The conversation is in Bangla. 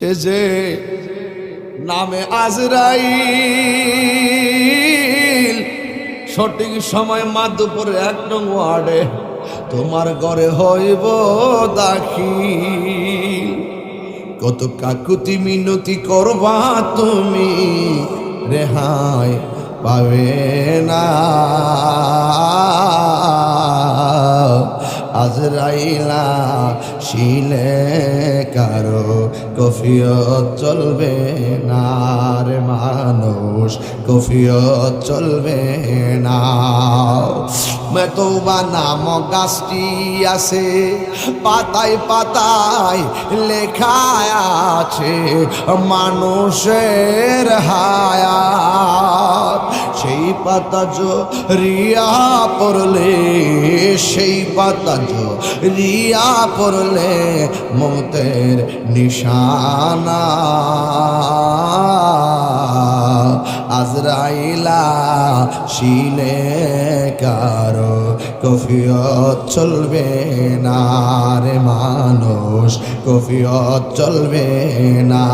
এ যে নামে আজরাইল সঠিক সময় মাধুপুর ১ নং ওয়ার্ডে তোমার ঘরে হইব দাখিল। কত কাকুতি মিনতি করবা তুমি, রেহাই পাবে না। আজরাইলা শিলে কারো কফিয়ত চলবে না রে মানুষ, কফিয়ত চলবে না। মেতৌবা নাম গাছটি আছে, পাতায় পাতায় লেখা আছে মানুষের হায়াত। সেই পাতা রিয়া পড়লে, সেই পাতা রিয়া পড়লে মৌতের নিশানা। আজরাইলা শিলে কারো কফিয়ত চলবে না রে মানুষ, কফিয়ত চলবে না।